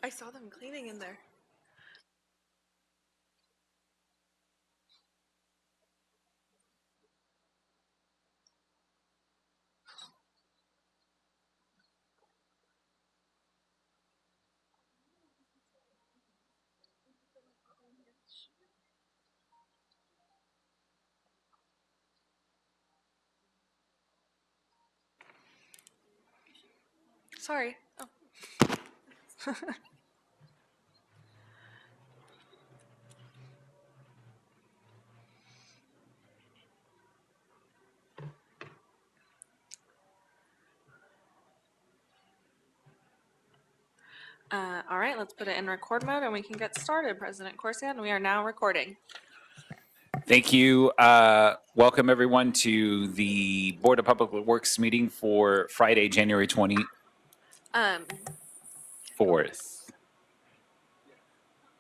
I saw them cleaning in there. Sorry. Oh. All right, let's put it in record mode and we can get started. President Corsan, we are now recording. Thank you. Welcome everyone to the Board of Public Works meeting for Friday, January 24th.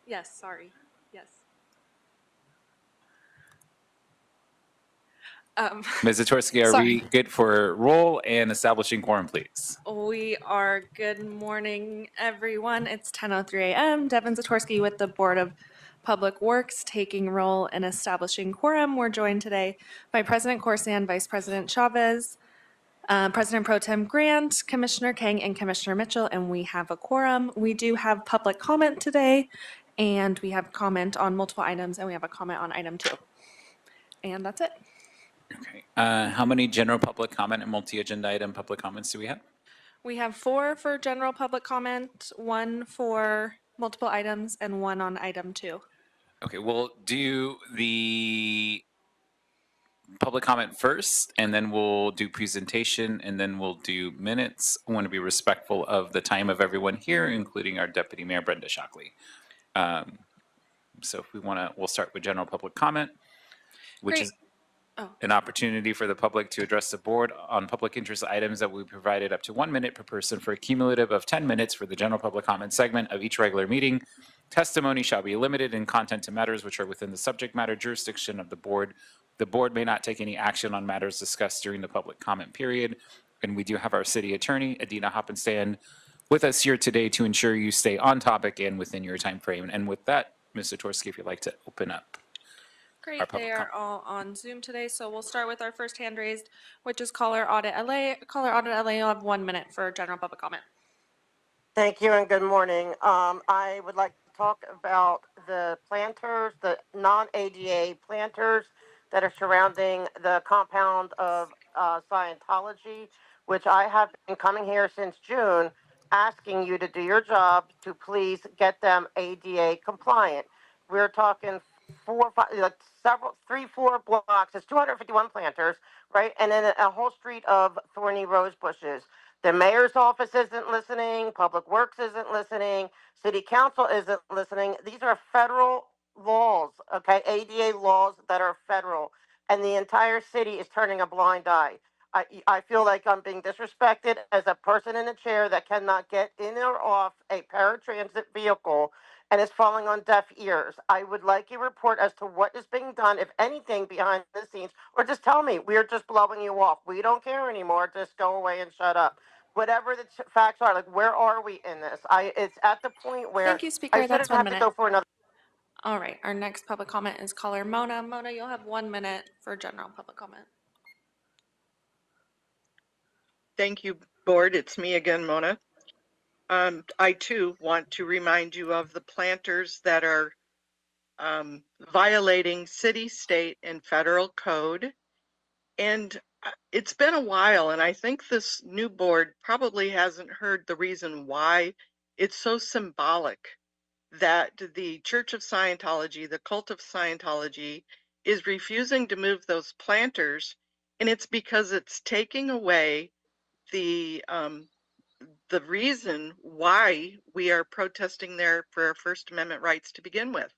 Yes, sorry. Yes. Ms. Zatorsky, are we good for roll and establishing quorum, please? We are. Good morning, everyone. It's 10:03 a.m. Devin Zatorsky with the Board of Public Works taking roll in establishing quorum. We're joined today by President Corsan, Vice President Chavez, President Pro Tem Grant, Commissioner King, and Commissioner Mitchell, and we have a quorum. We do have public comment today, and we have comment on multiple items, and we have a comment on item 2. And that's it. Okay. How many general public comment and multi-agenda item public comments do we have? We have 4 for general public comment, 1 for multiple items, and 1 on item 2. Okay, we'll do the public comment first, and then we'll do presentation, and then we'll do minutes. I want to be respectful of the time of everyone here, including our Deputy Mayor Brenda Shockley. So if we want to, we'll start with general public comment, which is an opportunity for the public to address the board on public interest items that we provided up to 1 minute per person for a cumulative of 10 minutes for the general public comment segment of each regular meeting. Testimony shall be limited in content to matters which are within the subject matter jurisdiction of the board. The board may not take any action on matters discussed during the public comment period. And we do have our city attorney, Adina Hoppenstand, with us here today to ensure you stay on topic and within your time frame. And with that, Ms. Zatorsky, if you'd like to open up. Great, they are all on Zoom today, so we'll start with our first hand raised, which is Caller Audit LA. Caller Audit LA, you'll have 1 minute for general public comment. Thank you and good morning. I would like to talk about the planters, the non-ADA planters that are surrounding the compound of Scientology, which I have been coming here since June, asking you to do your job to please get them ADA compliant. We're talking 4, 5, like 3, 4 blocks. It's 251 planters, right? And then a whole street of thorny rose bushes. The mayor's office isn't listening. Public Works isn't listening. City Council isn't listening. These are federal laws, okay? ADA laws that are federal. And the entire city is turning a blind eye. I feel like I'm being disrespected as a person in a chair that cannot get in or off a paratransit vehicle and is falling on deaf ears. I would like a report as to what is being done, if anything, behind the scenes, or just tell me, we're just blowing you off. We don't care anymore. Just go away and shut up. Whatever the facts are, like, where are we in this? It's at the point where Thank you, Speaker. I shouldn't have to go for another. All right, our next public comment is caller Mona. Mona, you'll have 1 minute for general public comment. Thank you, board. It's me again, Mona. I too want to remind you of the planters that are violating city, state, and federal code. And it's been a while, and I think this new board probably hasn't heard the reason why it's so symbolic that the Church of Scientology, the cult of Scientology, is refusing to move those planters, and it's because it's taking away the reason why we are protesting there for our First Amendment rights to begin with.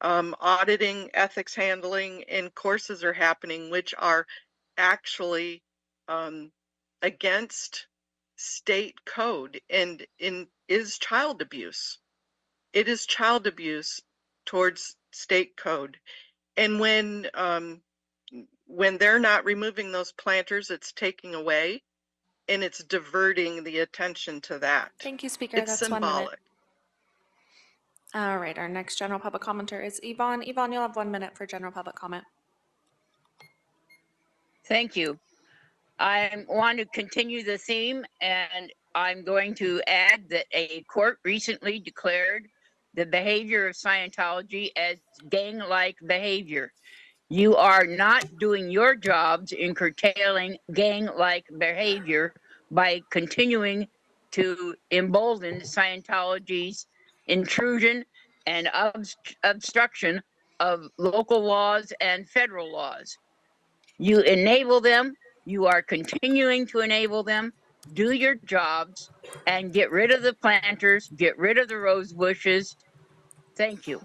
Auditing, ethics handling, and courses are happening which are actually against state code and is child abuse. It is child abuse towards state code. And when they're not removing those planters, it's taking away. And it's diverting the attention to that. Thank you, Speaker. It's That's symbolic. 1 minute. All right, our next general public commenter is Yvonne. Yvonne, you'll have 1 minute for general public comment. Thank you. I want to continue the theme, and I'm going to add that a court recently declared the behavior of Scientology as gang-like behavior. You are not doing your jobs in curtailing gang-like behavior by continuing to embolden Scientology's intrusion and obstruction of local laws and federal laws. You enable them. You are continuing to enable them. Do your jobs and get rid of the planters, get rid of the rose bushes. Thank you.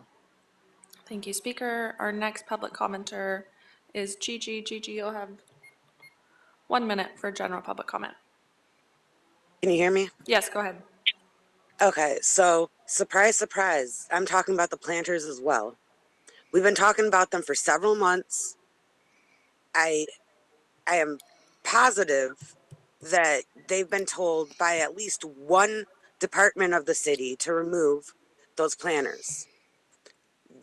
Thank you, Speaker. Our next public commenter is Gigi. Gigi, you'll have 1 minute for general public comment. Can you hear me? Yes, go ahead. Okay, so surprise, surprise. I'm talking about the planters as well. We've been talking about them for several months. I am positive that they've been told by at least one department of the city to remove those planters.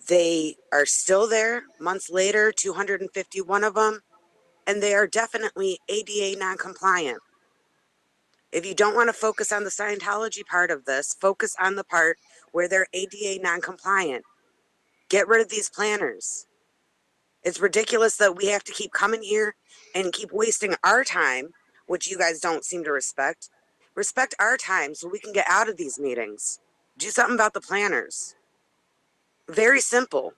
They are still there months later, 251 of them, and they are definitely ADA non-compliant. If you don't want to focus on the Scientology part of this, focus on the part where they're ADA non-compliant. Get rid of these planners. It's ridiculous that we have to keep coming here and keep wasting our time, which you guys don't seem to respect. Respect our time so we can get out of these meetings. Do something about the planners. Very simple.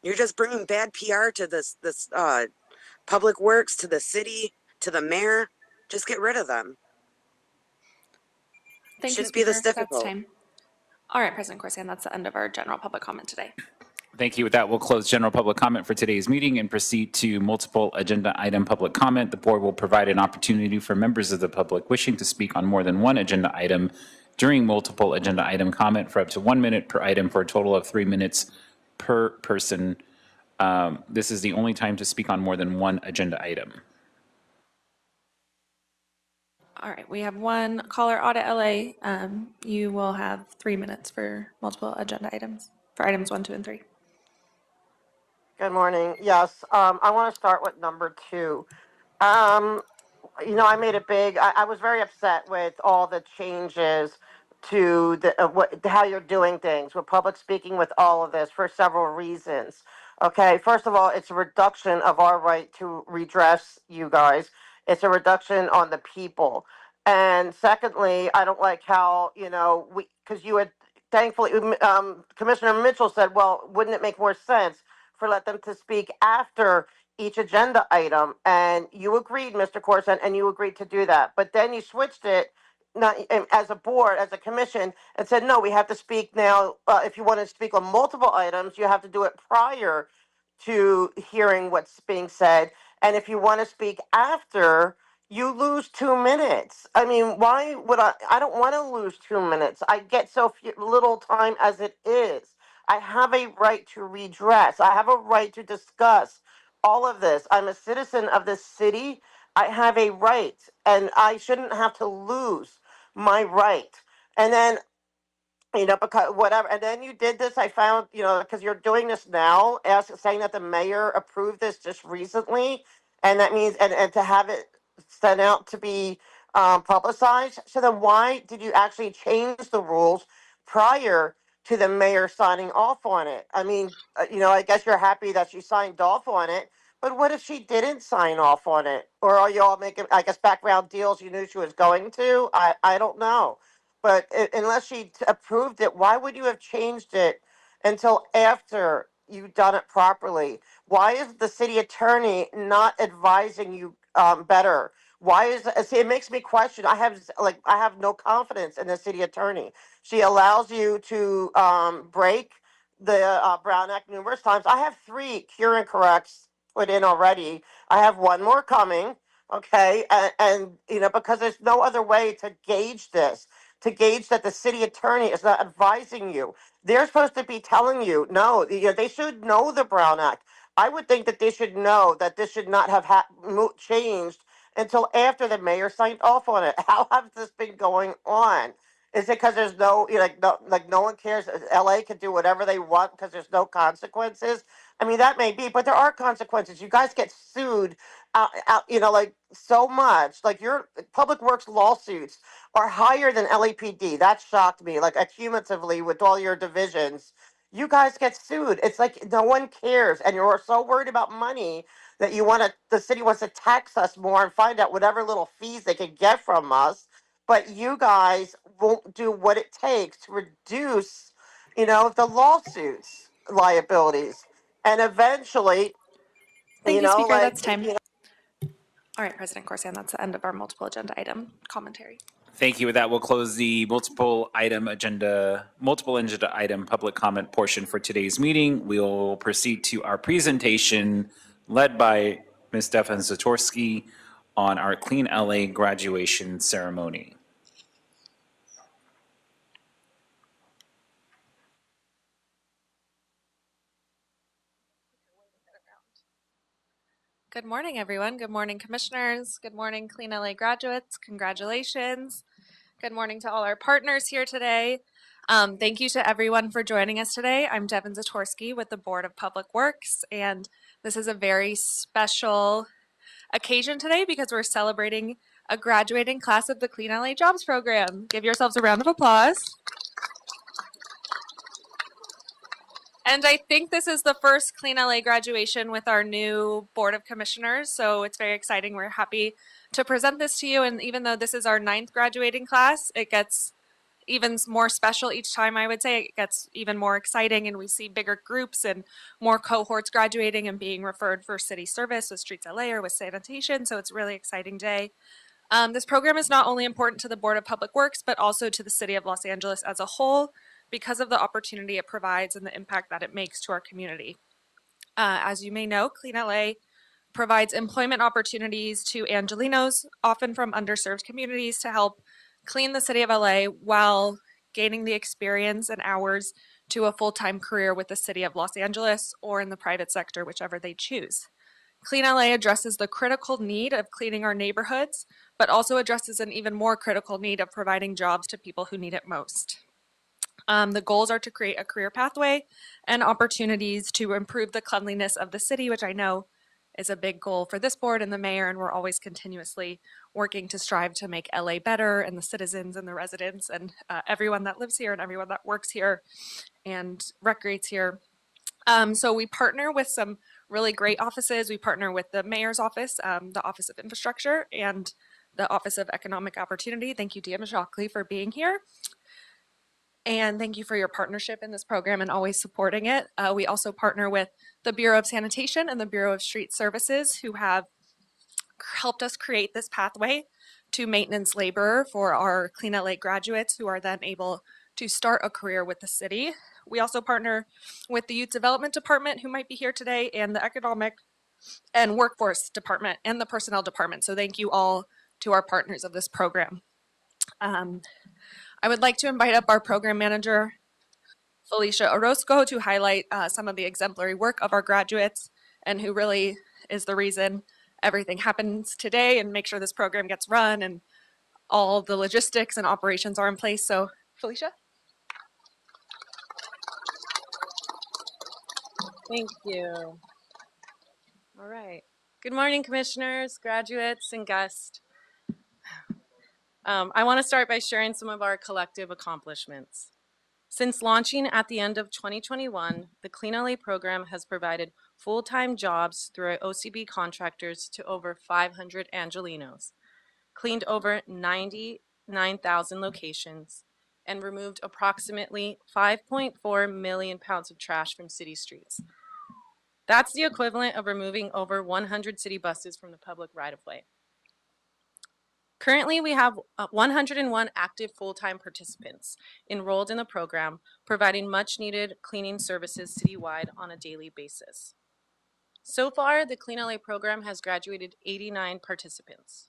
You're just bringing bad PR to this public works, to the city, to the mayor. Just get rid of them. Thank Shouldn't you, be this Speaker. That's difficult. time. All right, President Corsian, that's the end of our general public comment today. Thank you. With that, we'll close general public comment for today's meeting and proceed to multiple agenda item public comment. The board will provide an opportunity for members of the public wishing to speak on more than one agenda item during multiple agenda item comment for up to 1 minute per item for a total of 3 minutes per person. This is the only time to speak on more than one agenda item. All right, we have one caller, Audit LA. You will have 3 minutes for multiple agenda items, for items 1, 2, and 3. Good morning. Yes, I want to start with number 2. I made it big. I was very upset with all the changes to how you're doing things with public speaking with all of this for several reasons. Okay, first of all, it's a reduction of our right to redress you guys. It's a reduction on the people. And secondly, I don't like how, because you had, thankfully, Commissioner Mitchell said, well, wouldn't it make more sense for let them to speak after each agenda item? And you agreed, Mr. Corson, and you agreed to do that. But then you switched it not as a board, as a commission, and said, no, we have to speak now. If you want to speak on multiple items, you have to do it prior to hearing what's being said. And if you want to speak after, you lose 2 minutes. I mean, why would I don't want to lose 2 minutes. I get so little time as it is. I have a right to redress. I have a right to discuss all of this. I'm a citizen of this city. I have a right, and I shouldn't have to lose my right. And then, because whatever. And then you did this, I found, because you're doing this now, saying that the mayor approved this just recently. And that means, and to have it sent out to be publicized. So then why did you actually change the rules prior to the mayor signing off on it? I mean, I guess you're happy that she signed off on it, but what if she didn't sign off on it? Or are you all making, I guess, background deals you knew she was going to? I don't know. But unless she approved it, why would you have changed it until after you've done it properly? Why is the city attorney not advising you better? Why is see? It makes me question. I have no confidence in the city attorney. She allows you to break the Brown Act numerous times. I have 3 cure and corrects put in already. I have 1 more coming. Okay, and because there's no other way to gauge this. To gauge that the city attorney is not advising you. They're supposed to be telling you, no, they should know the Brown Act. I would think that they should know that this should not have changed until after the mayor signed off on it. How has this been going on? Is it because there's no one cares? LA can do whatever they want because there's no consequences. I mean, that may be, but there are consequences. You guys get sued, like so much. Like your public works lawsuits are higher than LAPD. That shocked me. Like accumulatively with all your divisions, you guys get sued. It's like no one cares, and you're so worried about money that the city wants to tax us more and find out whatever little fees they can get from us. But you guys won't do what it takes to reduce, the lawsuits liabilities, and eventually, Thank you, Speaker. That's like, time. All right, President Corsian, that's the end of our multiple agenda item commentary. Thank you. With that, we'll close the multiple agenda item public comment portion for today's meeting. We'll proceed to our presentation led by Ms. Devin Zatorsky on our Clean LA graduation ceremony. Good morning, everyone. Good morning, commissioners. Good morning, Clean LA graduates. Congratulations. Good morning to all our partners here today. Thank you to everyone for joining us today. I'm Devin Zatorsky with the Board of Public Works, and this is a very special occasion today because we're celebrating a graduating class of the Clean LA Jobs Program. Give yourselves a round of applause. And I think this is the first Clean LA graduation with our new Board of Commissioners, so it's very exciting. We're happy to present this to you, and even though this is our 9th graduating class, it gets even more special each time, I would say. It gets even more exciting, and we see bigger groups and more cohorts graduating and being referred for city service with Streets LA or with sanitation, so it's a really exciting day. This program is not only important to the Board of Public Works, but also to the City of Los Angeles as a whole, because of the opportunity it provides and the impact that it makes to our community. As you may know, Clean LA provides employment opportunities to Angelenos, often from underserved communities, to help clean the city of LA while gaining the experience and hours to a full-time career with the City of Los Angeles or in the private sector, whichever they choose. Clean LA addresses the critical need of cleaning our neighborhoods, but also addresses an even more critical need of providing jobs to people who need it most. The goals are to create a career pathway and opportunities to improve the cleanliness of the city, which I know is a big goal for this board and the mayor, and we're always continuously working to strive to make LA better, and the citizens and the residents and everyone that lives here and everyone that works here and recreates here. So we partner with some really great offices. We partner with the mayor's office, the Office of Infrastructure, and the Office of Economic Opportunity. Thank you, Deanna Shockley, for being here. And thank you for your partnership in this program and always supporting it. We also partner with the Bureau of Sanitation and the Bureau of Street Services, who have helped us create this pathway to maintenance laborer for our Clean LA graduates who are then able to start a career with the city. We also partner with the Youth Development Department, who might be here today, and the Economic and Workforce Department and the Personnel Department. So thank you all to our partners of this program. I would like to invite up our program manager, Felicia Orozco, to highlight some of the exemplary work of our graduates and who really is the reason everything happens today, and make sure this program gets run and all the logistics and operations are in place. So, Felicia? Thank you. All right. Good morning, commissioners, graduates, and guests. I want to start by sharing some of our collective accomplishments. Since launching at the end of 2021, the Clean LA program has provided full-time jobs through our OCB contractors to over 500 Angelenos, cleaned over 99,000 locations, and removed approximately 5.4 million pounds of trash from city streets. That's the equivalent of removing over 100 city buses from the public right-of-way. Currently, we have 101 active full-time participants enrolled in the program, providing much-needed cleaning services citywide on a daily basis. So far, the Clean LA program has graduated 89 participants.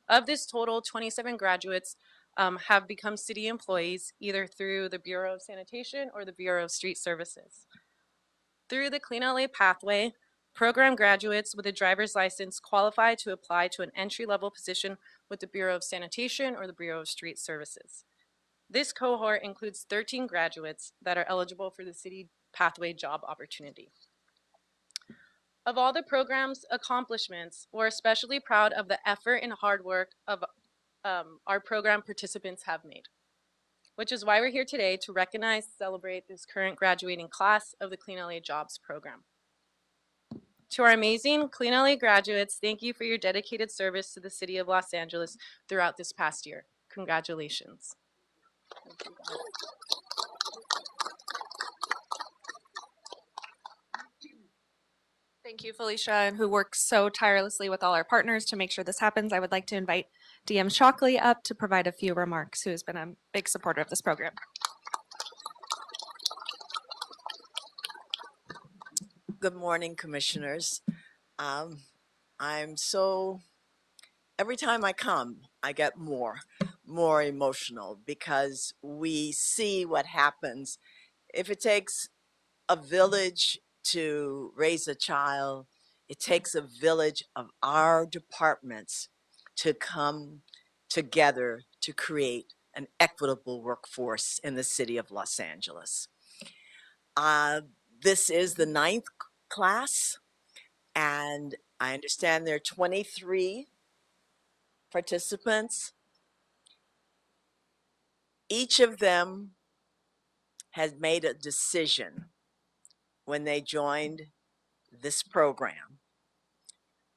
Of this total, 27 graduates have become city employees, either through the Bureau of Sanitation or the Bureau of Street Services. Through the Clean LA pathway, program graduates with a driver's license qualify to apply to an entry-level position with the Bureau of Sanitation or the Bureau of Street Services. This cohort includes 13 graduates that are eligible for the City Pathway job opportunity. Of all the program's accomplishments, we're especially proud of the effort and hard work of our program participants have made, which is why we're here today to recognize, celebrate this current graduating class of the Clean LA Jobs program. To our amazing Clean LA graduates, thank you for your dedicated service to the City of Los Angeles throughout this past year. Congratulations. Thank you, Felicia, and who works so tirelessly with all our partners to make sure this happens. I would like to invite DM Shockley up to provide a few remarks, who has been a big supporter of this program. Good morning, commissioners. Every time I come, I get more emotional because we see what happens. If it takes a village to raise a child, it takes a village of our departments to come together to create an equitable workforce in the city of Los Angeles. This is the 9th class, and I understand there are 23 participants. Each of them has made a decision when they joined this program.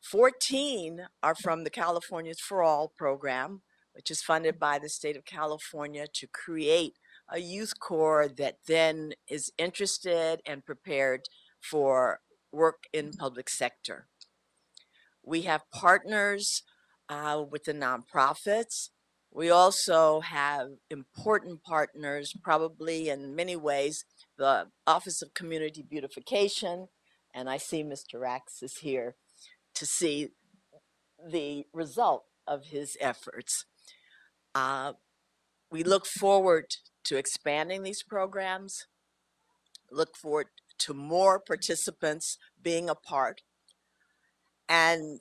14 are from the Californians for All program, which is funded by the state of California to create a youth corps that then is interested and prepared for work in public sector. We have partners with the nonprofits. We also have important partners, probably in many ways, the Office of Community Beautification, and I see Mr. Rax is here to see the result of his efforts. We look forward to expanding these programs, look forward to more participants being a part, and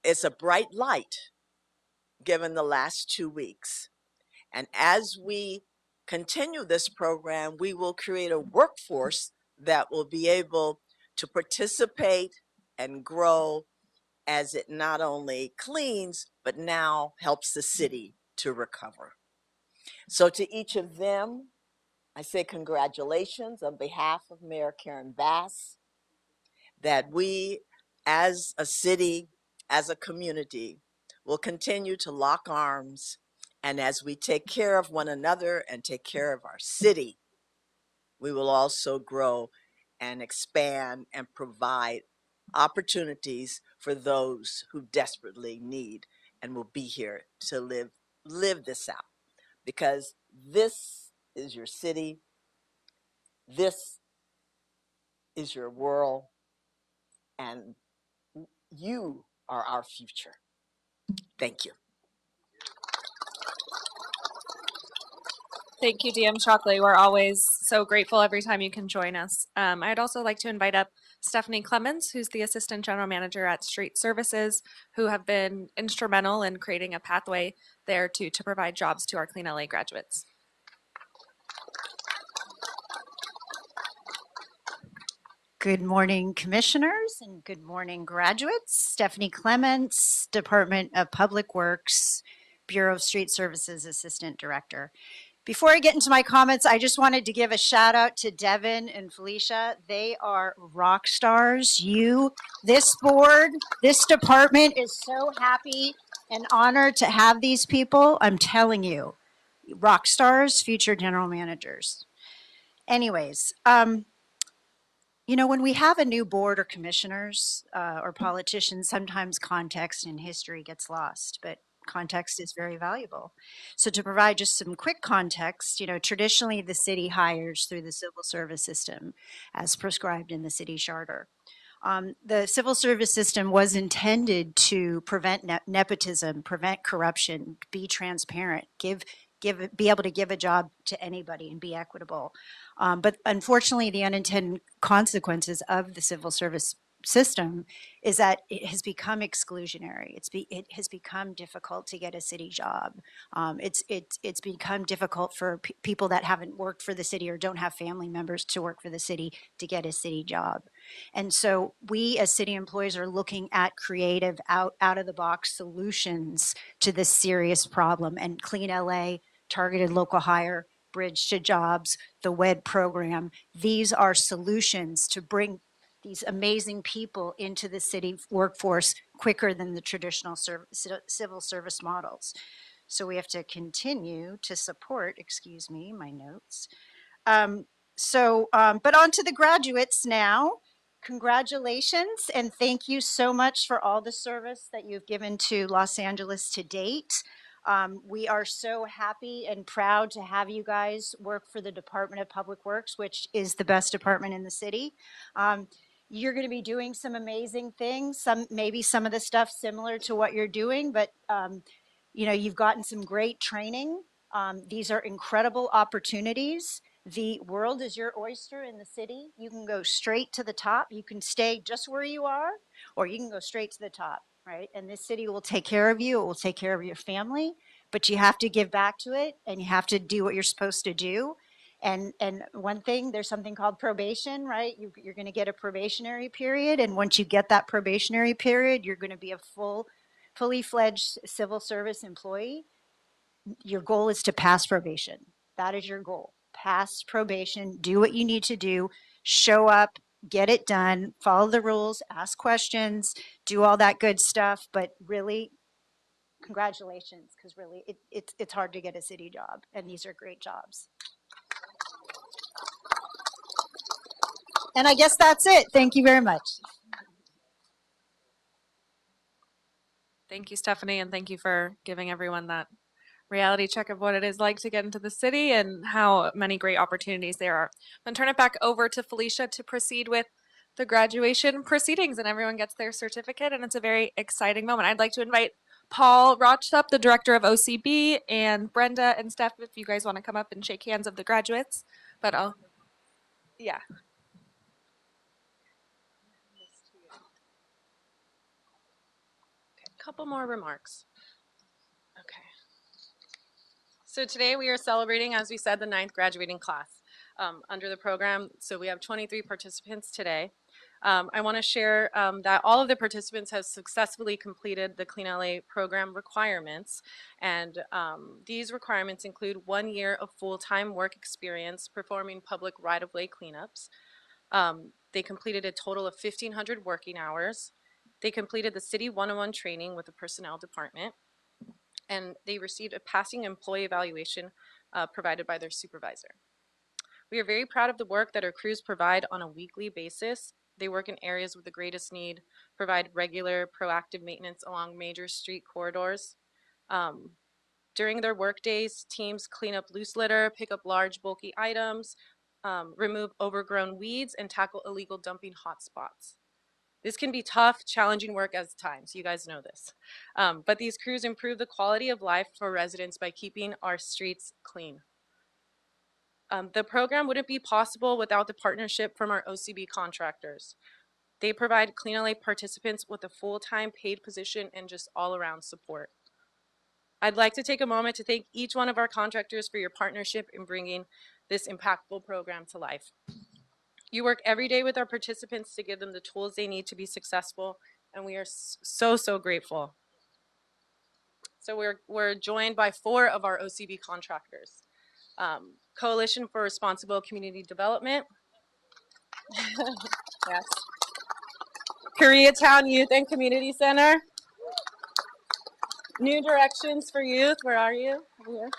it's a bright light given the last 2 weeks. And as we continue this program, we will create a workforce that will be able to participate and grow as it not only cleans, but now helps the city to recover. So to each of them, I say congratulations on behalf of Mayor Karen Bass, that we as a city, as a community, will continue to lock arms, and as we take care of one another and take care of our city, we will also grow and expand and provide opportunities for those who desperately need and will be here to live this out, because this is your city, this is your world, and you are our future. Thank you. Thank you, DM Shockley. We're always so grateful every time you can join us. I'd also like to invite up Stephanie Clemens, who's the Assistant General Manager at Street Services, who have been instrumental in creating a pathway there to provide jobs to our Clean LA graduates. Good morning, commissioners, and good morning, graduates. Stephanie Clements, Department of Public Works, Bureau of Street Services Assistant Director. Before I get into my comments, I just wanted to give a shout out to Devin and Felicia. They are rock stars. This board, this department is so happy and honored to have these people. I'm telling you, rock stars, future general managers. Anyways, you know, when we have a new board or commissioners or politicians, sometimes context and history gets lost, but context is very valuable. So to provide just some quick context, you know, traditionally the city hires through the civil service system as prescribed in the city charter. The civil service system was intended to prevent nepotism, prevent corruption, be transparent, be able to give a job to anybody and be equitable. But unfortunately, the unintended consequences of the civil service system is that it has become exclusionary. It has become difficult to get a city job. It's become difficult for people that haven't worked for the city or don't have family members to work for the city to get a city job. And so we as city employees are looking at creative out of the box solutions to this serious problem. And Clean LA, targeted local hire, Bridge to Jobs, the WED program, these are solutions to bring these amazing people into the city workforce quicker than the traditional civil service models. So we have to continue to support, excuse me, my notes. But on to the graduates now. Congratulations and thank you so much for all the service that you've given to Los Angeles to date. We are so happy and proud to have you guys work for the Department of Public Works, which is the best department in the city. You're going to be doing some amazing things, maybe some of the stuff similar to what you're doing, but you know, you've gotten some great training. These are incredible opportunities. The world is your oyster in the city. You can go straight to the top. You can stay just where you are, or you can go straight to the top, right? And this city will take care of you. It will take care of your family, but you have to give back to it and you have to do what you're supposed to do. And one thing, there's something called probation, right? You're going to get a probationary period. And once you get that probationary period, you're going to be a fully fledged civil service employee. Your goal is to pass probation. That is your goal. Pass probation, do what you need to do, show up, get it done, follow the rules, ask questions, do all that good stuff. But really, congratulations, because really it's hard to get a city job, and these are great jobs. And I guess that's it. Thank you very much. Thank you, Stephanie, and thank you for giving everyone that reality check of what it is like to get into the city and how many great opportunities there are. I'm going to turn it back over to Felicia to proceed with the graduation proceedings, and everyone gets their certificate, and it's a very exciting moment. I'd like to invite Paul Rochtup, the director of OCB, and Brenda and Steph, if you guys want to come up and shake hands of the graduates. But yeah. Okay, a couple more remarks. Okay. So today we are celebrating, as we said, the 9th graduating class under the program. So we have 23 participants today. I want to share that all of the participants have successfully completed the Clean LA program requirements. And these requirements include 1 year of full-time work experience performing public right-of-way cleanups. They completed a total of 1,500 working hours. They completed the City 101 training with the personnel department. And they received a passing employee evaluation provided by their supervisor. We are very proud of the work that our crews provide on a weekly basis. They work in areas with the greatest need, provide regular proactive maintenance along major street corridors. During their work days, teams clean up loose litter, pick up large bulky items, remove overgrown weeds, and tackle illegal dumping hotspots. This can be tough, challenging work at times. You guys know this. But these crews improve the quality of life for residents by keeping our streets clean. The program wouldn't be possible without the partnership from our OCB contractors. They provide Clean LA participants with a full-time paid position and just all-around support. I'd like to take a moment to thank each one of our contractors for your partnership in bringing this impactful program to life. You work every day with our participants to give them the tools they need to be successful, and we are so grateful. So we're joined by 4 of our OCB contractors. Coalition for Responsible Community Development. Yes. Koreatown Youth and Community Center. New Directions for Youth, where are you? Here.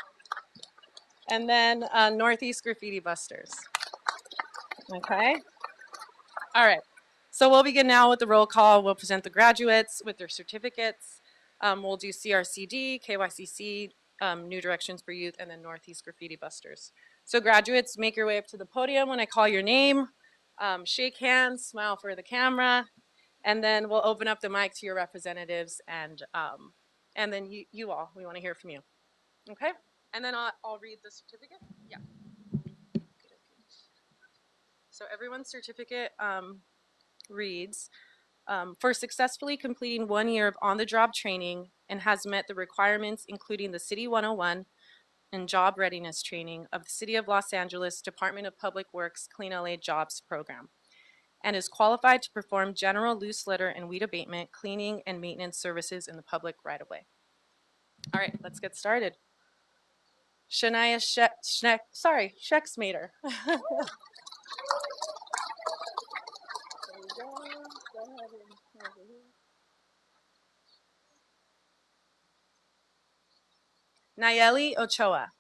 And then Northeast Graffiti Busters. Okay. All right. So we'll begin now with the roll call. We'll present the graduates with their certificates. We'll do CRCD, KYCC, New Directions for Youth, and then Northeast Graffiti Busters. So graduates, make your way up to the podium when I call your name. Shake hands, smile for the camera, and then we'll open up the mic to your representatives and then you all, we want to hear from you. Okay? And then I'll read the certificate. Yeah. So everyone's certificate reads, for successfully completing 1 year of on-the-job training and has met the requirements, including the City 101 and job readiness training of the City of Los Angeles Department of Public Works Clean LA Jobs Program, and is qualified to perform general loose litter and weed abatement, cleaning, and maintenance services in the public right-of-way. All right, let's get started. Shania Schexmater. Nayeli Ochoa.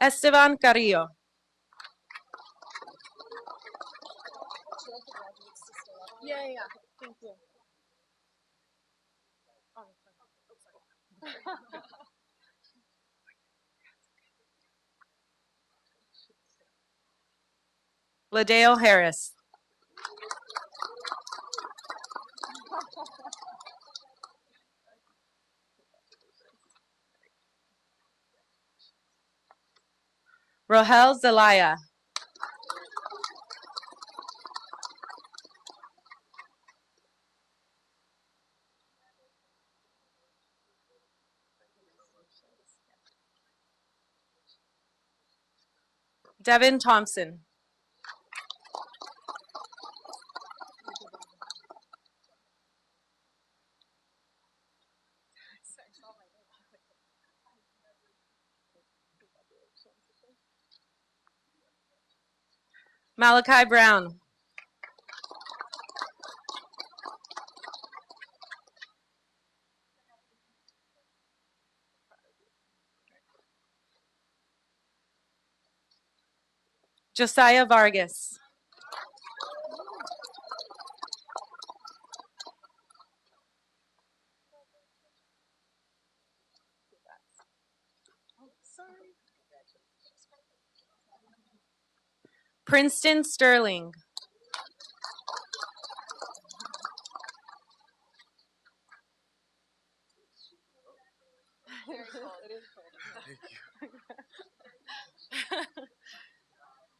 Esteban Carrillo. Yeah. Thank you. Ladeo Harris. Rohel Zelaya. Devin Thompson. Malachi Brown. Josiah Vargas. Princeton Sterling.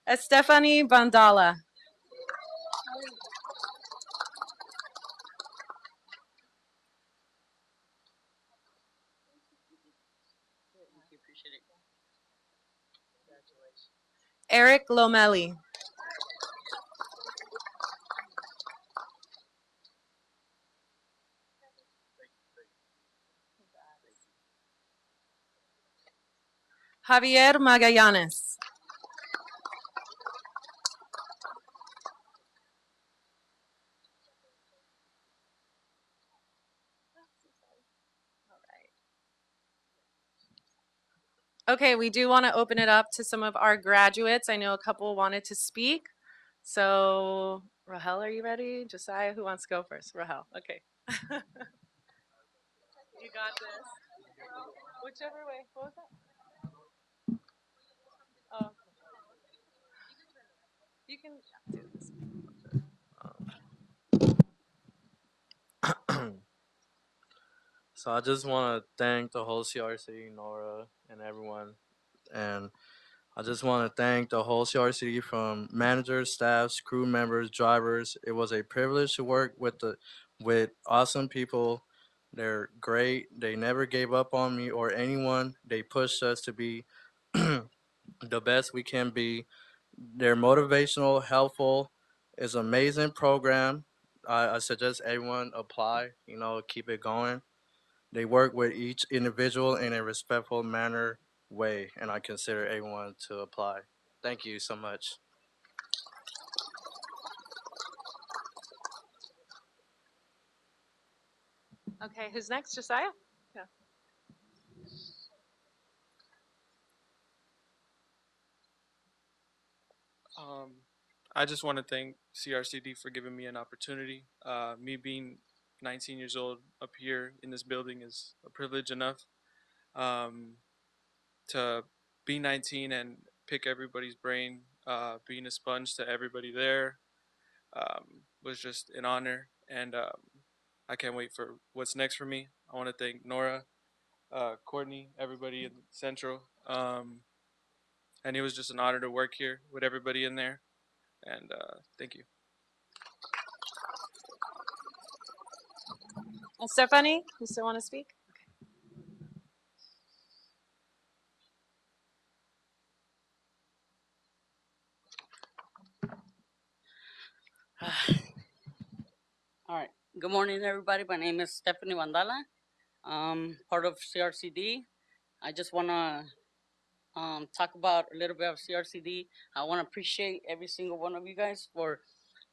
Estefany Vandala. Eric Lomeli. Javier Magallanes. Okay, we do want to open it up to some of our graduates. I know a couple wanted to speak. So, Rahel, are you ready? Josiah, who wants to go first? Rahel, okay. You got this. Whichever way. What was that? Oh, you can do this. So I just want to thank the whole CRC, Nora, and everyone. And I just want to thank the whole CRC from managers, staffs, crew members, drivers. It was a privilege to work with awesome people. They're great. They never gave up on me or anyone. They pushed us to be the best we can be. They're motivational, helpful. It's an amazing program. I suggest everyone apply, keep it going. They work with each individual in a respectful manner way, and I consider everyone to apply. Thank you so much. Okay, who's next? Josiah? Yeah. I just want to thank CRCD for giving me an opportunity. Me being 19 years old up here in this building is a privilege enough. To be 19 and pick everybody's brain, being a sponge to everybody there, was just an honor. and I can't wait for what's next for me. I want to thank Nora, Courtney, everybody in Central, and it was just an honor to work here with everybody in there. And thank you. And Stephanie, you still want to speak? All right. Good morning, everybody. My name is Stephanie Vandala. Part of CRCD. I just want to talk about a little bit of CRCD. I want to appreciate every single one of you guys for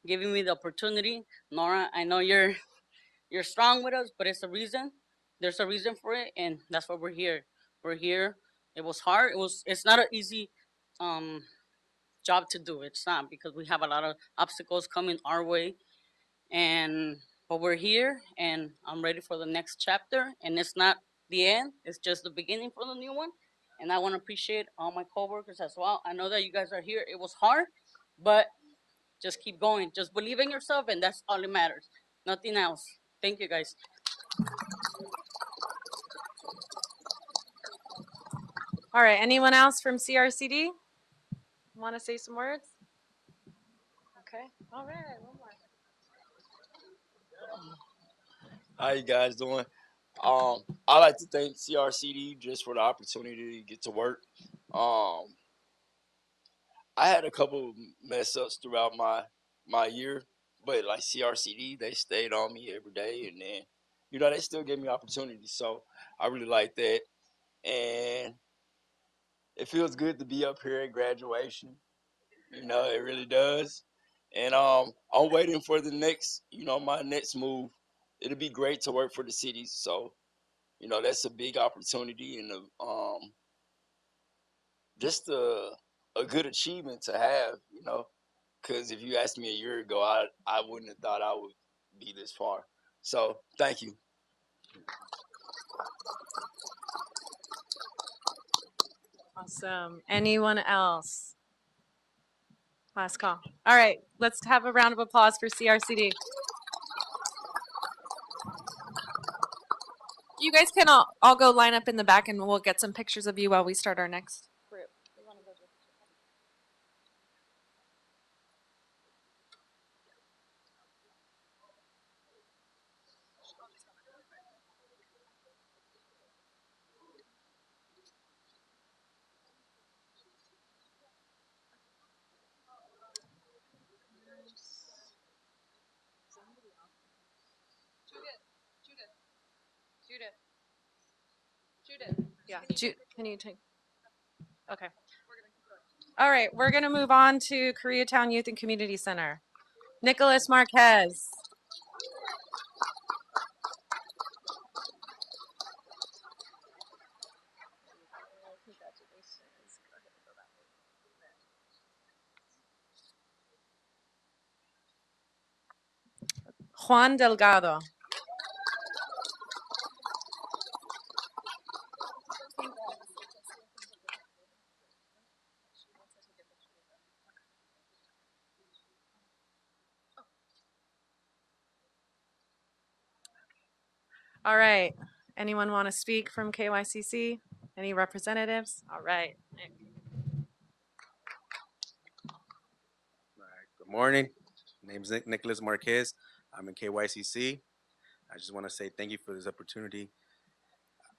giving me the opportunity. Nora, I know you're strong with us, but it's a reason. There's a reason for it, and that's why we're here. We're here. It was hard. It's not an easy job to do. It's not, because we have a lot of obstacles coming our way, but we're here, and I'm ready for the next chapter. And it's not the end; it's just the beginning for the new one. And I want to appreciate all my coworkers as well. I know that you guys are here. It was hard, but just keep going. Just believe in yourself, and that's all that matters. Nothing else. Thank you, guys. All right, anyone else from CRCD want to say some words? Okay, all right, one more. How you guys doing? I like to thank CRCD just for the opportunity to get to work. I had a couple mess ups throughout my year, but like CRCD, they stayed on me every day, and then they still gave me opportunities. So I really like that, and it feels good to be up here at graduation. It really does. And I'm waiting for the next, my next move. It'll be great to work for the city. So, that's a big opportunity and just a good achievement to have, because if you asked me a year ago, I wouldn't have thought I would be this far. So thank you. Awesome. Anyone else? Last call. All right, let's have a round of applause for CRCD. You guys can all go line up in the back, and we'll get some pictures of you while we start our next group. Judith. Yeah. Can you take? Okay. All right, we're going to move on to Koreatown Youth and Community Center. Nicholas Marquez. Juan Delgado. All right. Anyone want to speak from KYCC? Any representatives? All right. Nick. Good morning. My name is Nicholas Marquez. I'm in KYCC. I just want to say thank you for this opportunity.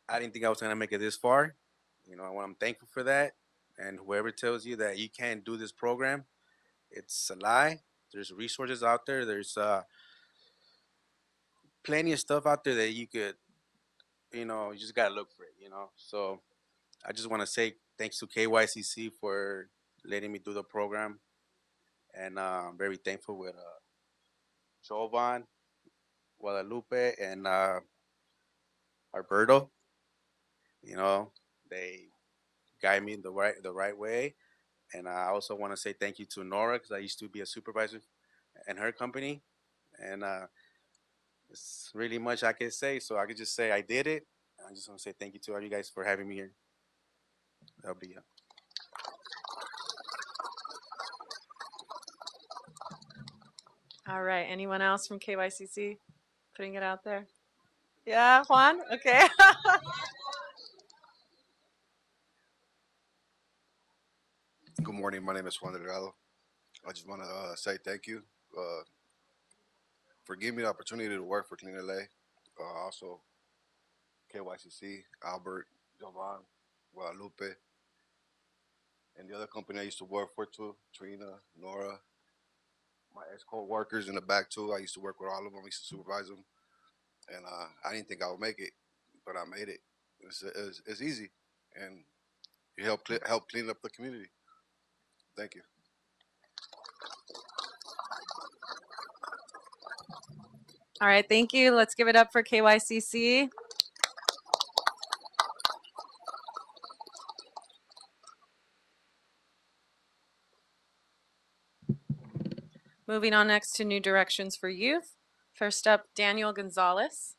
I didn't think I was going to make it this far. I'm thankful for that. And whoever tells you that you can't do this program, it's a lie. There's resources out there. There's plenty of stuff out there that you could, you just got to look for it, So I just want to say thanks to KYCC for letting me do the program. And I'm very thankful with Jovan, Guadalupe, and Alberto. They guide me in the right way. And I also want to say thank you to Nora, because I used to be a supervisor in her company. And it's really much I can say. So I could just say I did it. I just want to say thank you to all you guys for having me here. That'll be it. All right. Anyone else from KYCC putting it out there? Yeah, Juan? Okay. Good morning. My name is Juan Delgado. I just want to say thank you for giving me the opportunity to work for Clean LA. Also, KYCC, Albert, Jovan, Guadalupe, and the other company I used to work for too, Trina, Nora, my ex co-workers in the back too. I used to work with all of them. I used to supervise them, and I didn't think I would make it, but I made it. It's easy, and it help clean up the community. Thank you. All right. Thank you. Let's give it up for KYCC. Moving on next to New Directions for Youth. First up, Daniel Gonzalez.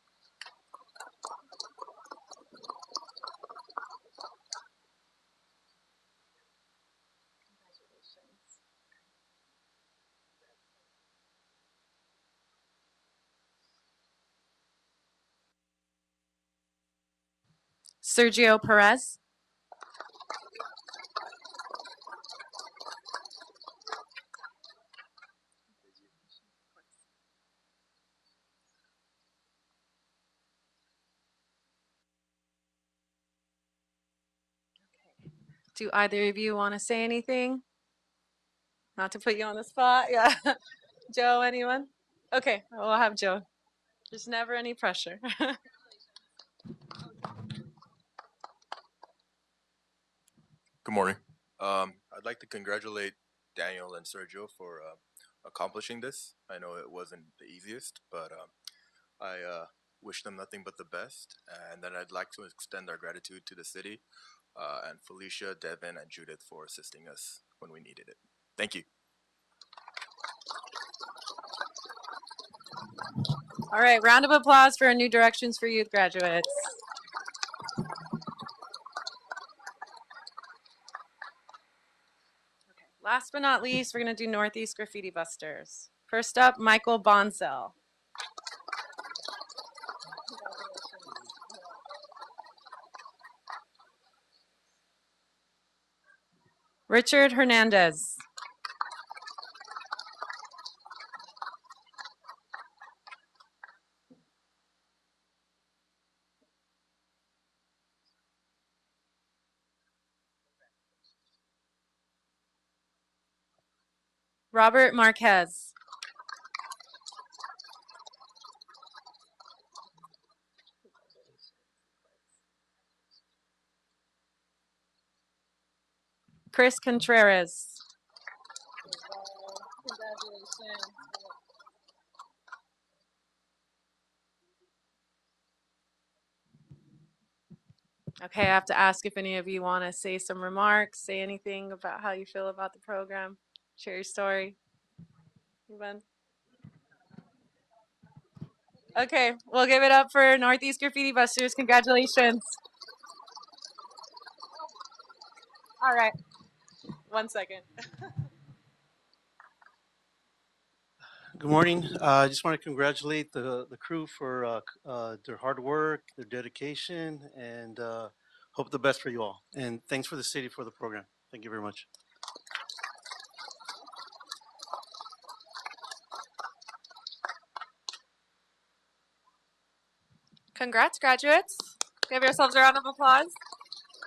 Sergio Perez. Do either of you want to say anything? Not to put you on the spot. Yeah. Joe, anyone? Okay, we'll have Joe. There's never any pressure. Good morning. I'd like to congratulate Daniel and Sergio for accomplishing this. I know it wasn't the easiest, but I wish them nothing but the best. And then I'd like to extend our gratitude to the city and Felicia, Devin, and Judith for assisting us when we needed it. Thank you. All right, round of applause for our New Directions for Youth graduates. Last but not least, we're going to do Northeast Graffiti Busters. First up, Michael Bonsell. Richard Hernandez. Robert Marquez. Chris Contreras. Okay, I have to ask if any of you want to say some remarks, say anything about how you feel about the program, share your story. Anyone? Okay, we'll give it up for Northeast Graffiti Busters. Congratulations. All right, 1 second. Good morning. I just want to congratulate the crew for their hard work, their dedication, and hope the best for you all. And thanks for the city for the program. Thank you very much. Congrats, graduates. Give yourselves a round of applause.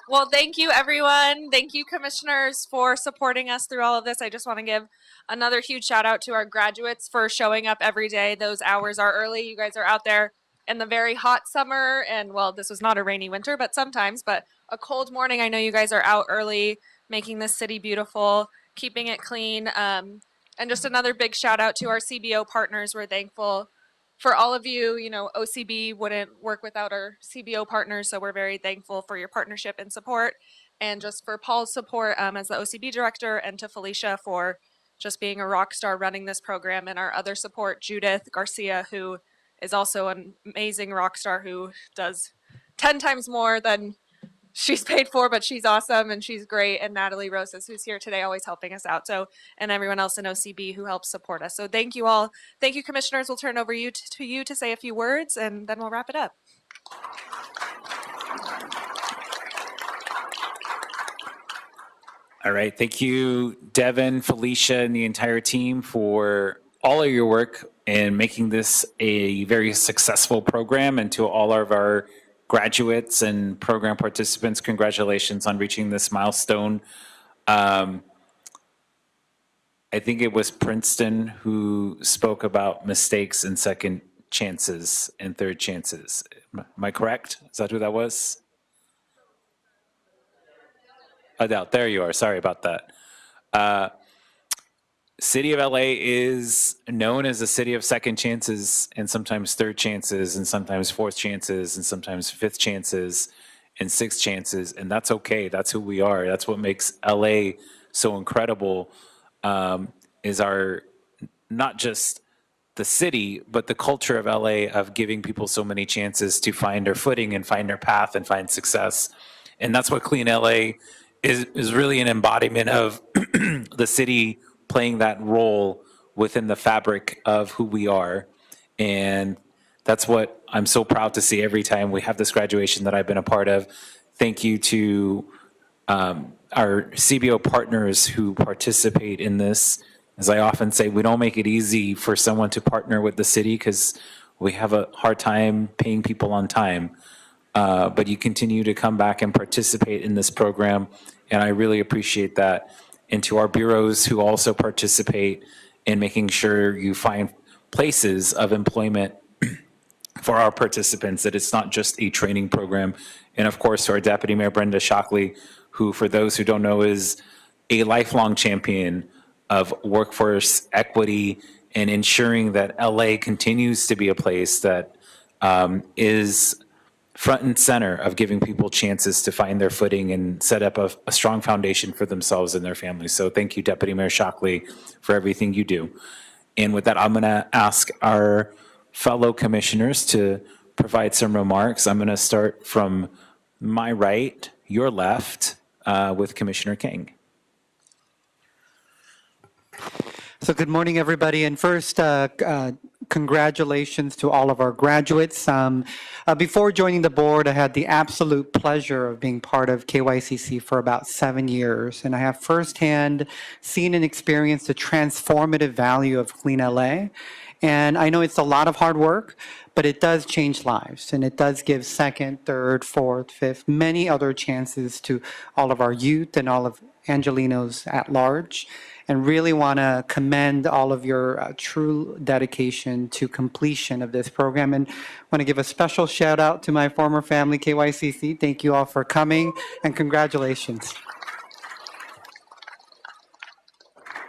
Well, thank you, everyone. Thank you, commissioners, for supporting us through all of this. I just want to give another huge shout out to our graduates for showing up every day. Those hours are early. You guys are out there in the very hot summer. And, well, this was not a rainy winter, but sometimes. But a cold morning, I know you guys are out early, making this city beautiful, keeping it clean. And just another big shout out to our CBO partners. We're thankful for all of you. You know, OCB wouldn't work without our CBO partners, so we're very thankful for your partnership and support, and just for Paul's support as the OCB director, and to Felicia for just being a rock star running this program, and our other support, Judith Garcia, who is also an amazing rock star who does 10 times more than she's paid for, but she's awesome and she's great. And Natalie Rosas, who's here today, always helping us out. So, and everyone else in OCB who helps support us. So thank you all. Thank you, commissioners. We'll turn over to you to say a few words and then we'll wrap it up. All right. Thank you, Devin, Felicia, and the entire team for all of your work in making this a very successful program. And to all of our graduates and program participants, congratulations on reaching this milestone. I think it was Princeton who spoke about mistakes and second chances and third chances. Am I correct? Is that who that was? Adele, there you are. Sorry about that. City of LA is known as a city of second chances and sometimes third chances and sometimes fourth chances and sometimes fifth chances and sixth chances. And that's okay. That's who we are. That's what makes LA so incredible, is our, not just the city, but the culture of LA of giving people so many chances to find their footing and find their path and find success. And that's what Clean LA is really an embodiment of the city playing that role within the fabric of who we are. And that's what I'm so proud to see every time we have this graduation that I've been a part of. Thank you to our CBO partners who participate in this. As I often say, we don't make it easy for someone to partner with the city because we have a hard time paying people on time. But you continue to come back and participate in this program, and I really appreciate that. And to our bureaus who also participate in making sure you find places of employment for our participants, that it's not just a training program. And of course, to our Deputy Mayor Brenda Shockley, who, for those who don't know, is a lifelong champion of workforce equity and ensuring that LA continues to be a place that is front and center of giving people chances to find their footing and set up a strong foundation for themselves and their families. So thank you, Deputy Mayor Shockley, for everything you do. And with that, I'm going to ask our fellow commissioners to provide some remarks. I'm going to start from my right, your left, with Commissioner King. So good morning, everybody. And first, congratulations to all of our graduates. Before joining the board, I had the absolute pleasure of being part of KYCC for about 7 years. And I have firsthand seen and experienced the transformative value of Clean LA. And I know it's a lot of hard work, but it does change lives. And it does give second, third, fourth, fifth, many other chances to all of our youth and all of Angelenos at large. And really want to commend all of your true dedication to completion of this program. And want to give a special shout out to my former family, KYCC. Thank you all for coming and congratulations.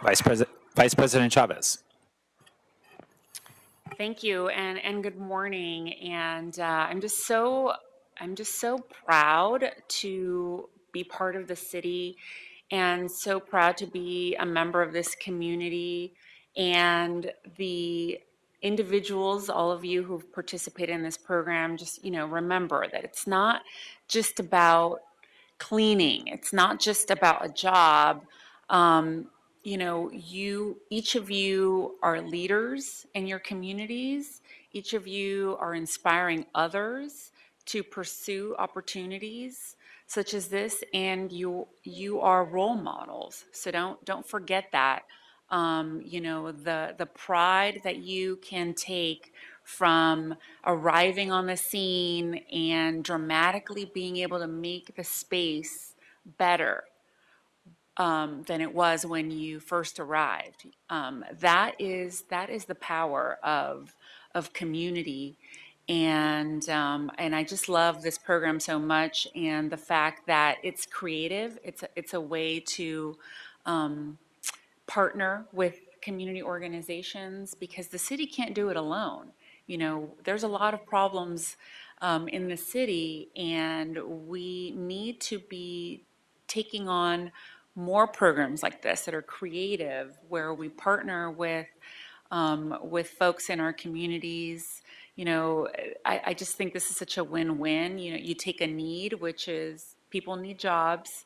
Vice President Chavez. Thank you, and good morning. And I'm just so proud to be part of the city, and so proud to be a member of this community, and the individuals, all of you who've participated in this program. Just remember that it's not just about cleaning. It's not just about a job. Each of you are leaders in your communities. Each of you are inspiring others to pursue opportunities such as this, and you are role models. So don't forget that. The pride that you can take from arriving on the scene and dramatically being able to make the space better than it was when you first arrived. That is the power of community, and I just love this program so much, and the fact that it's creative. It's a way to partner with community organizations, because the city can't do it alone. There's a lot of problems in the city, and we need to be taking on more programs like this that are creative, where we partner with folks in our communities. I just think this is such a win-win. You take a need, which is People need jobs.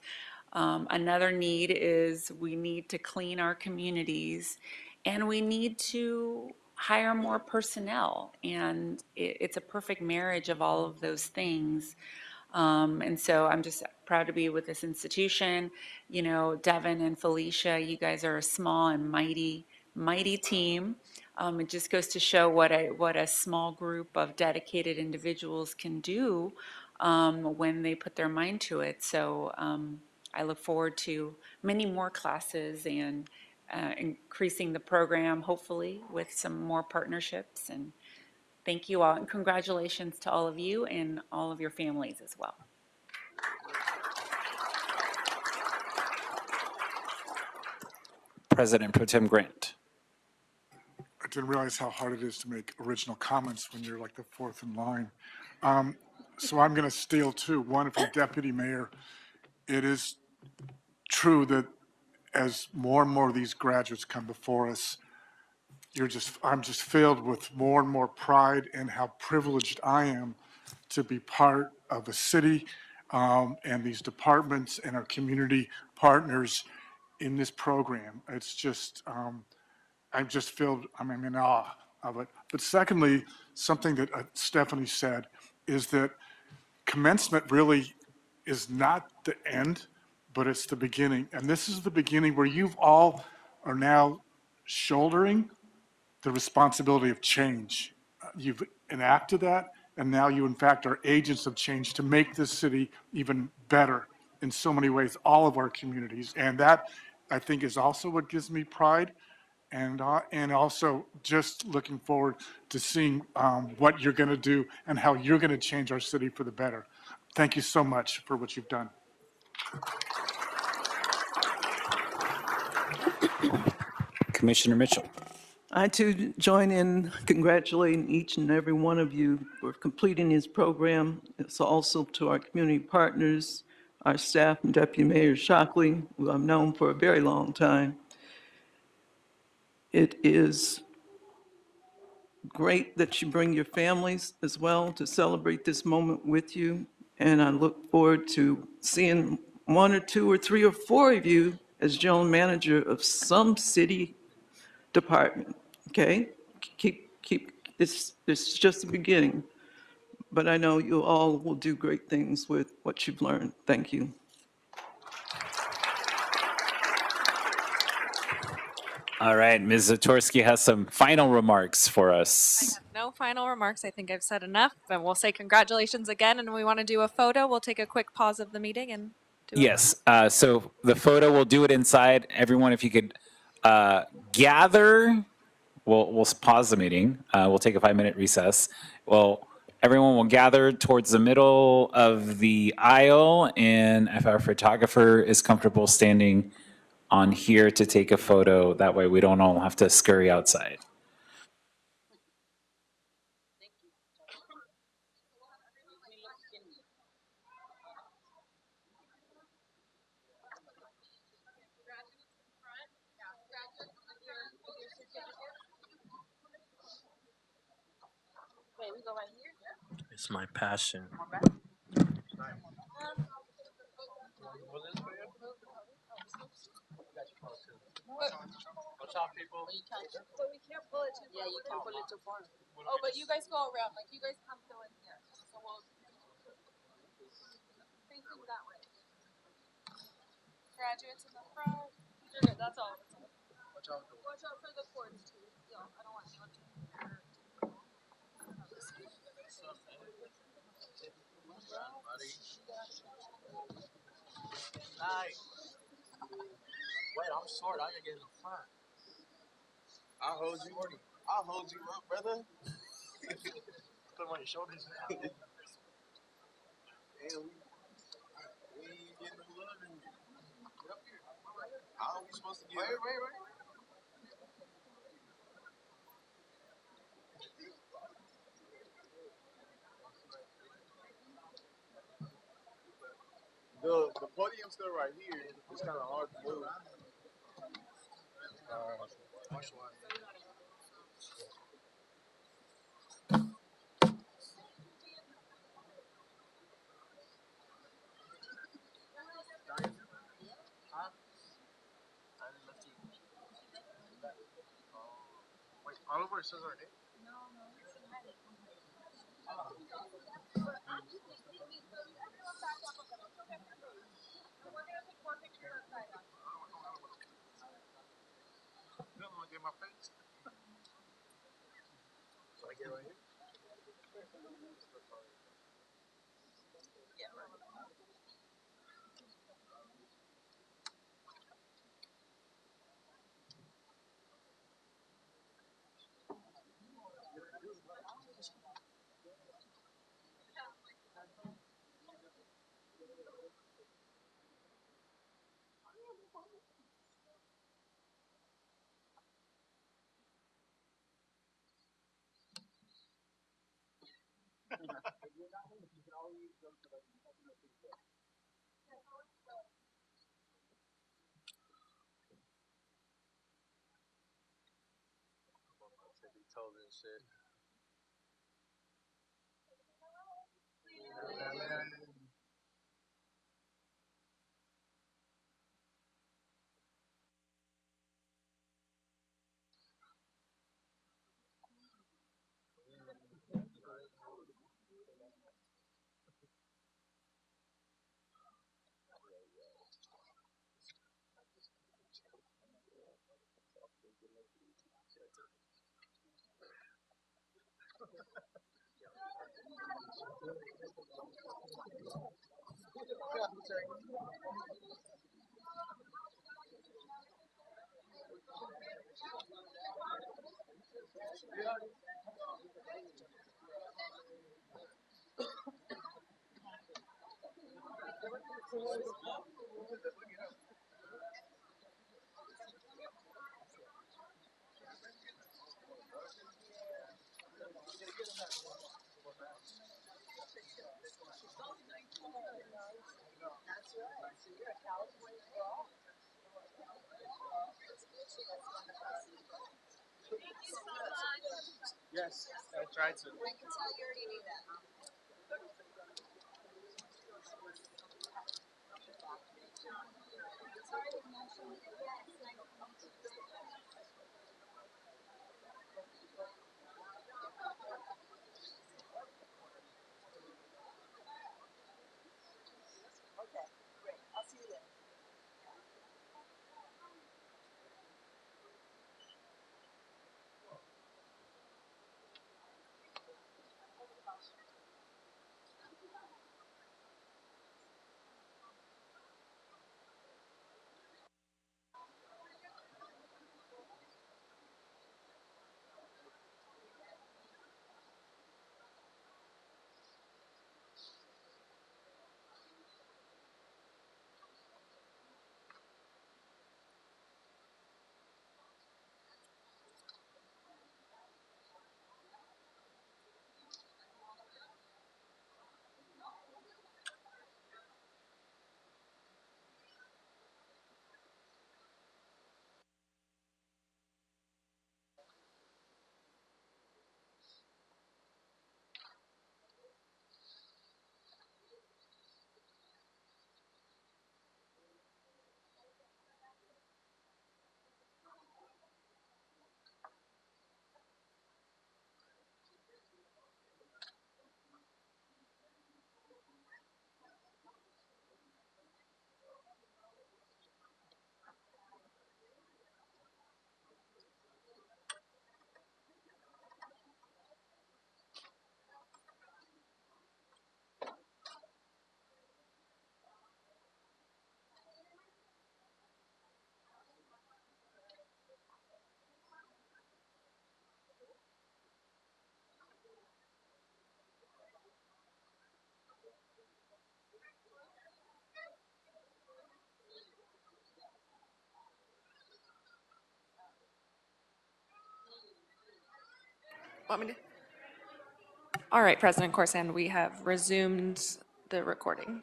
Another need is we need to clean our communities, and we need to hire more personnel. And it's a perfect marriage of all of those things. And so I'm just proud to be with this institution. You know, Devin and Felicia, you guys are a small and mighty team. It just goes to show what a small group of dedicated individuals can do when they put their mind to it. So I look forward to many more classes and increasing the program, hopefully, with some more partnerships. And thank you all, and congratulations to all of you and all of your families as well. President Pro Tem Grant. I didn't realize how hard it is to make original comments when you're like the fourth in line. So I'm going to steal two. One from Deputy Mayor. It is true that as more and more of these graduates come before us, I'm just filled with more and more pride in how privileged I am to be part of a city and these departments and our community partners in this program. It's just, I'm just filled, I'm in awe of it. But secondly, something that Stephanie said is that commencement really is not the end, but it's the beginning. And this is the beginning where you've all are now shouldering the responsibility of change. You've enacted that, and now you in fact are agents of change to make this city even better in so many ways, all of our communities. And that, I think, is also what gives me pride. And also just looking forward to seeing what you're going to do and how you're going to change our city for the better. Thank you so much for what you've done. Commissioner Mitchell. I too join in congratulating each and every one of you for completing this program. It's also to our community partners, our staff, and Deputy Mayor Shockley, who I've known for a very long time. It is great that you bring your families as well to celebrate this moment with you. And I look forward to seeing one or two or three or four of you as general manager of some city department, okay? Keep this is just the beginning, but I know you all will do great things with what you've learned. Thank you. All right, Ms. Zatorsky has some final remarks for us. No final remarks. I think I've said enough, but we'll say congratulations again, and we want to do a photo. We'll take a quick pause of the meeting and do Yes, so the photo, we'll do it inside. Everyone, if you could gather, we'll pause the meeting. We'll take a 5-minute recess. Everyone will gather towards the middle of the aisle, and if our photographer is comfortable standing on here to take a photo, that way we don't all have to scurry outside. It's my passion. Watch out, people. But we can't pull it too far. Yeah, you can pull it too far. Oh, but you guys go around. Like, you guys come go in here. So we'll facing that way. Graduates in the front. You're good. That's all. Watch out. Watch out for the cords, too. Yeah, I don't want anyone to hurt. Nice. Wait, I'm short. I gotta get in the front. I'll hold you up, brother. Put them on your shoulders now. Damn, we ain't getting no love in here. How are we supposed to get? Wait. The podium's still right here. It's kind of hard to move. Yes, I tried to. Want me to? All right, President Corson, we have resumed the recording.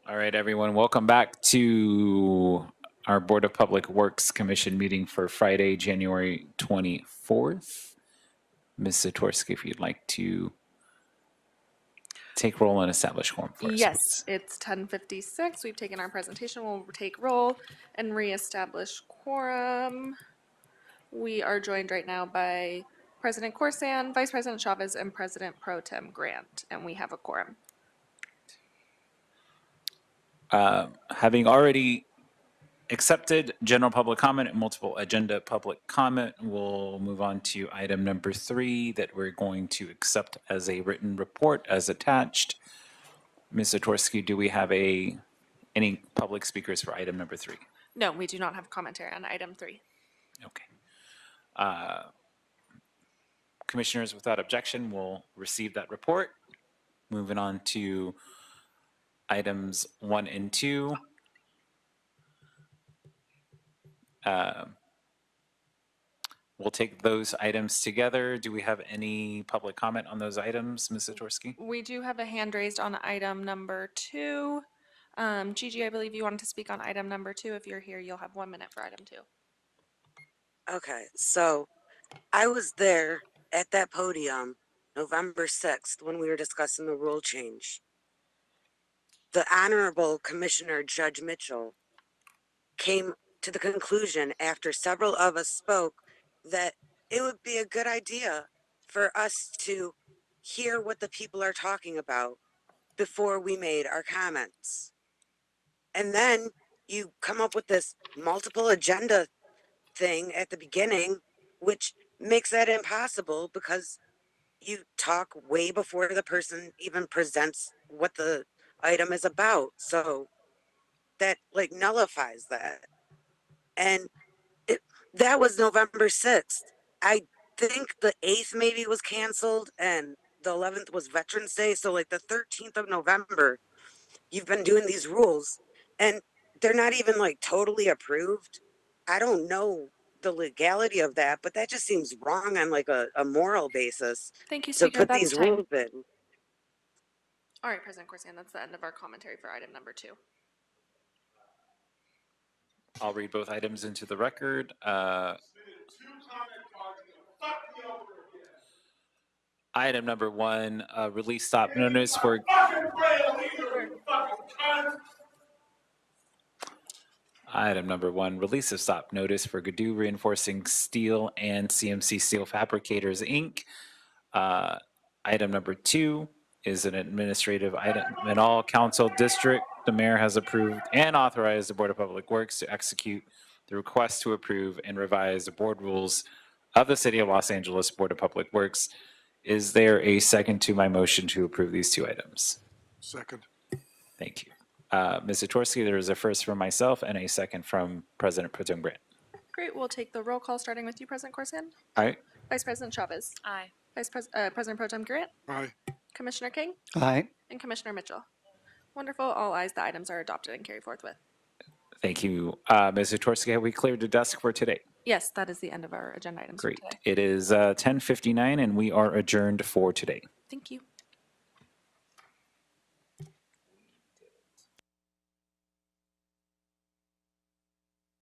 All right, everyone, welcome back to our Board of Public Works Commission meeting for Friday, January 24th. Ms. Zatorsky, if you'd like to. take roll and establish quorum for us, Yes, it's 10:56. We've taken our presentation. We'll take roll and reestablish quorum. We are joined right now by President Corsan, Vice President Chavez, and President Pro Tem Grant, and we have a quorum. Having already accepted general public comment and multiple agenda public comment, we'll move on to item number 3 that we're going to accept as a written report as attached. Ms. Zatorsky, do we have any public speakers for item number 3? No, we do not have commentary on item 3. Okay. Commissioners, without objection, will receive that report. Moving on to items 1 and 2. We'll take those items together. Do we have any public comment on those items, Ms. Zatorsky? We do have a hand raised on item number 2. Gigi, I believe you wanted to speak on item number 2. If you're here, you'll have 1 minute for item 2. Okay, so I was there at that podium November 6th when we were discussing the rule change. The Honorable Commissioner Judge Mitchell came to the conclusion after several of us spoke that it would be a good idea for us to hear what the people are talking about before we made our comments. And then you come up with this multiple agenda thing at the beginning, which makes that impossible because you talk way before the person even presents what the item is about. So that like nullifies that. And that was November 6th. I think the 8th maybe was canceled and the 11th was Veterans Day. So like the 13th of November, you've been doing these rules and they're not even like totally approved. I don't know the legality of that, but that just seems wrong on like a moral basis. Thank you, To Speaker. put That's these time. rules in. All right, President Corsan, that's the end of our commentary for item number 2. I'll read both items into the record. Item number 1, release stop notice for... Item number 1, release of stop notice for Gadu Reinforcing Steel and CMC Steel Fabricators, Inc. Item number 2 is an administrative item. In all council district, the mayor has approved and authorized the Board of Public Works to execute the request to approve and revise the board rules of the City of Los Angeles Board of Public Works. Is there a second to my motion to approve these 2 items? Second. Thank you. Ms. Zatorsky, there is a first from myself and a second from President Pro Tem Grant. Great. We'll take the roll call starting with you, President Corsan. Aye. Vice President Chavez. Aye. President Pro Tem Grant. Aye. Commissioner King. Aye. And Commissioner Mitchell. Wonderful. All ayes. The items are adopted and carried forthwith. Thank you. Ms. Zatorsky, have we cleared the desk for today? Yes, that is the end of our agenda items for Great. today. It is 10:59 and we are adjourned for today. Thank you.